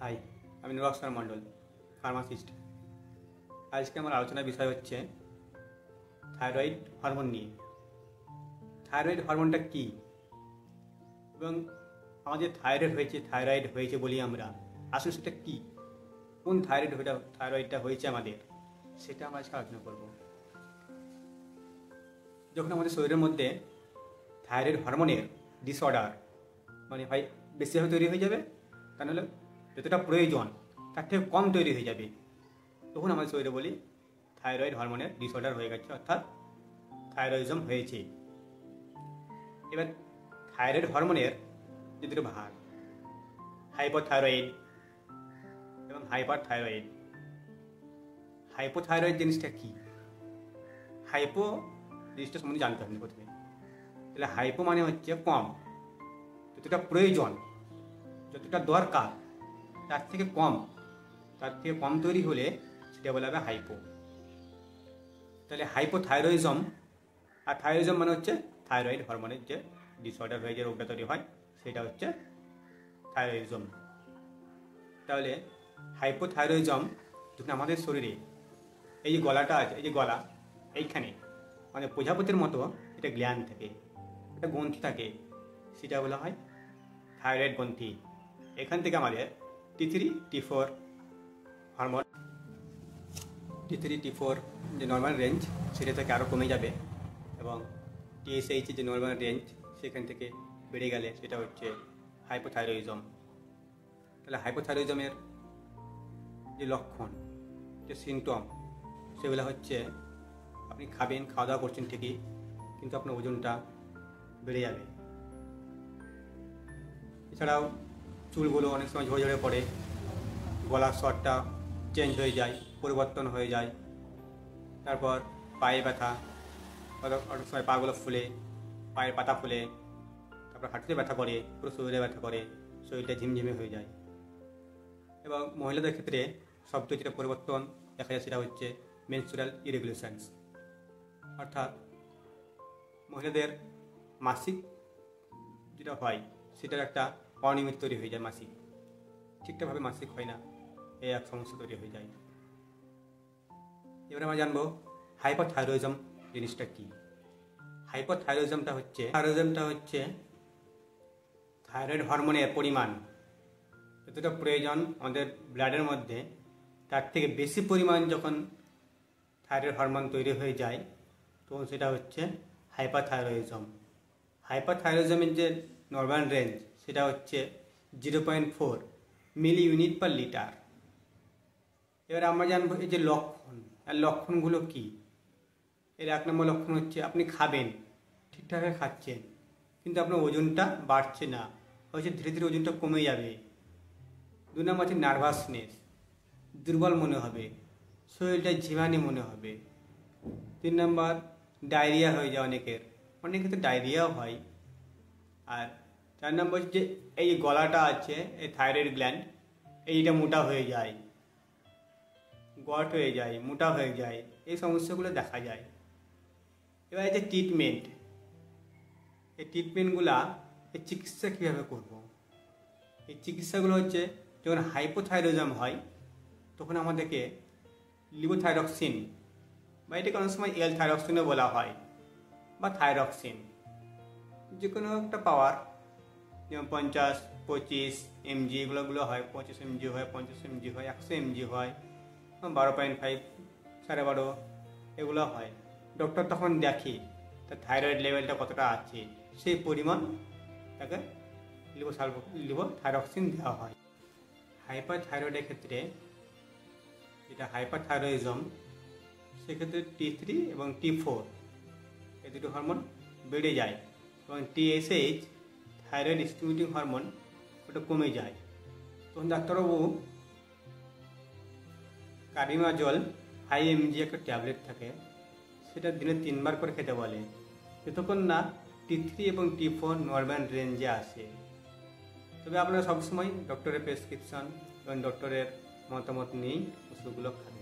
High, আমি নুরাক্সার মণ্ডল, pharmacist. আজকে আমার আলোচনার বিষয় হচ্ছে থাইরয়েড হরমোন নিয়ে। থাইরয়েড হরমোনটা কী এবং আমাদের থাইরয়েড হয়েছে বলি আমরা, আসলে সেটা কী, কোন থাইরয়েডটা হয়েছে আমাদের, সেটা আমরা আজকে আলোচনা করব। যখন আমাদের শরীরের মধ্যে থাইরয়েড হরমোনের ডিসঅর্ডার মানে হয় বেশিভাবে তৈরি হয়ে যাবে, তা নাহলে যতটা প্রয়োজন তার থেকে কম তৈরি হয়ে যাবে, তখন আমাদের শরীরে বলি থাইরয়েড হরমোনের ডিসঅর্ডার হয়ে গেছে, অর্থাৎ থাইরয়েডিজম হয়েছে। এবার থাইরয়েড হরমোনের যে দুটো ভাগ, হাইপোথাইরয়েড এবং হাইপারথাইরয়েড। হাইপোথাইরয়েড জিনিসটা কি? হাইপো জিনিসটা সম্বন্ধে জানতে হবে প্রথমে। তাহলে হাইপো মানে হচ্ছে কম, যতটা প্রয়োজন, যতটা দরকার তার থেকে কম তৈরি হলে সেটা বলা হবে হাইপো। তাহলে হাইপোথাইরয়েডিজম, আর থাইরয়েডিজম মানে হচ্ছে থাইরয়েড হরমোনের যে ডিসঅর্ডার হয়ে যে রোগটা তৈরি হয় সেটা হচ্ছে থাইরয়েডিজম। তাহলে হাইপোথাইরয়েডিজম যখন আমাদের শরীরে এই যে গলাটা আছে, এই যে গলা এইখানে মানে প্রজাপতির মতো এটা গ্ল্যান্ড থাকে, একটা গ্রন্থি থাকে, সেটা বলা হয় থাইরয়েড গ্রন্থি। এখান থেকে আমাদের T3, T4 hormone, T3, T4 যে নর্মাল রেঞ্জ সেটা থেকে আরও কমে যাবে, এবং TSH যে নর্মাল রেঞ্জ সেখান থেকে বেড়ে গেলে সেটা হচ্ছে হাইপোথাইরয়েডিজম। তাহলে হাইপোথাইরয়েডিজমের যে লক্ষণ, যে সিমটম, সেগুলো হচ্ছে আপনি খাবেন, খাওয়া দাওয়া করছেন ঠিকই, কিন্তু আপনার ওজনটা বেড়ে যাবে। এছাড়াও চুলগুলো অনেক সময় ঝরে ঝরে পড়ে, গলার স্বরটা চেঞ্জ হয়ে যায়, পরিবর্তন হয়ে যায়। তারপর পায়ে ব্যথা, অনেক সময় পাগুলো ফুলে, পায়ের পাতা ফুলে, তারপর হাঁটুতে ব্যথা করে, পুরো শরীরে ব্যথা করে, শরীরটা ঝিমঝিমে হয়ে যায়। এবং মহিলাদের ক্ষেত্রে সবচেয়ে যেটা পরিবর্তন দেখা যায় সেটা হচ্ছে মেনস্ট্রুয়াল ইরেগুলেশনস, অর্থাৎ মহিলাদের মাসিক যেটা হয় সেটার একটা অনিয়মিত তৈরি হয়ে যায়, মাসিক ঠিকঠাকভাবে মাসিক হয় না, এই এক সমস্যা তৈরি হয়ে যায়। এবারে আমরা জানবো হাইপারথাইরয়েডিজম জিনিসটা কি। হাইপারথাইরয়েডিজমটা হচ্ছে থাইরয়েড হরমোনের পরিমাণ যতটা প্রয়োজন আমাদের ব্লাডের মধ্যে, তার থেকে বেশি পরিমাণ যখন থাইরয়েড হরমোন তৈরি হয়ে যায় তখন সেটা হচ্ছে হাইপারথাইরয়েডিজম। হাইপারথাইরয়েডিজমের যে নর্মাল রেঞ্জ সেটা হচ্ছে 0.4 মিলি ইউনিট পার লিটার। এবার আমরা জানবো এই যে লক্ষণ, আর লক্ষণগুলো কি। এর 1 নম্বর লক্ষণ হচ্ছে আপনি খাবেন, ঠিকঠাকভাবে খাচ্ছেন, কিন্তু আপনার ওজনটা বাড়ছে না, হচ্ছে ধীরে ধীরে ওজনটা কমে যাবে। 2 নম্বর হচ্ছে নার্ভাসনেস, দুর্বল মনে হবে, শরীরটা ঝিমানি মনে হবে। 3 নম্বর ডায়রিয়া হয়ে যায় অনেকের ক্ষেত্রে ডায়রিয়াও হয়। আর 4 নম্বর হচ্ছে এই গলাটা আছে, এই থাইরয়েড গ্ল্যান্ড, এইটা মোটা হয়ে যায়, গট হয়ে যায়, মোটা হয়ে যায়, এই সমস্যাগুলো দেখা যায়। এবার এই যে ট্রিটমেন্ট, এই ট্রিটমেন্টগুলা, এই চিকিৎসা কীভাবে করব। এই চিকিৎসাগুলো হচ্ছে যখন হাইপোথাইরয়েডিজম হয় তখন আমাদেরকে লিভোথাইরক্সিন, বা এটাকে অনেক সময় L-থাইরক্সিনও বলা হয়, বা থাইরক্সিন, যে কোনো একটা পাওয়ার, যেমন 50, 25 mg এগুলো হয়, 25 mg হয়, 50 mg হয়, 100 mg হয়, 12.5, 12.5 এগুলো হয়। ডক্টর তখন দেখে তার থাইরয়েড লেভেলটা কতটা আছে, সেই পরিমাণ তাকে লিভোথাইরক্সিন দেওয়া হয়। হাইপারথাইরয়েডের ক্ষেত্রে, যেটা হাইপারথাইরয়েডিজম, সেক্ষেত্রে T3 এবং T4 এই দুটো হরমোন বেড়ে যায়, এবং TSH থাইরয়েড স্টিমুলেটিং হরমোন ওটা কমে যায়। তখন ডাক্তারবাবু কার্ডিমাজল 5 mg একটা ট্যাবলেট থাকে, সেটা দিনে 3 বার করে খেতে বলে, যতক্ষণ না T3 এবং T4 নর্মাল রেঞ্জে আসে। তবে আপনারা সবসময় ডক্টরের প্রেসক্রিপশন এবং ডক্টরের মতামত নিয়েই ওষুধগুলো খাবেন।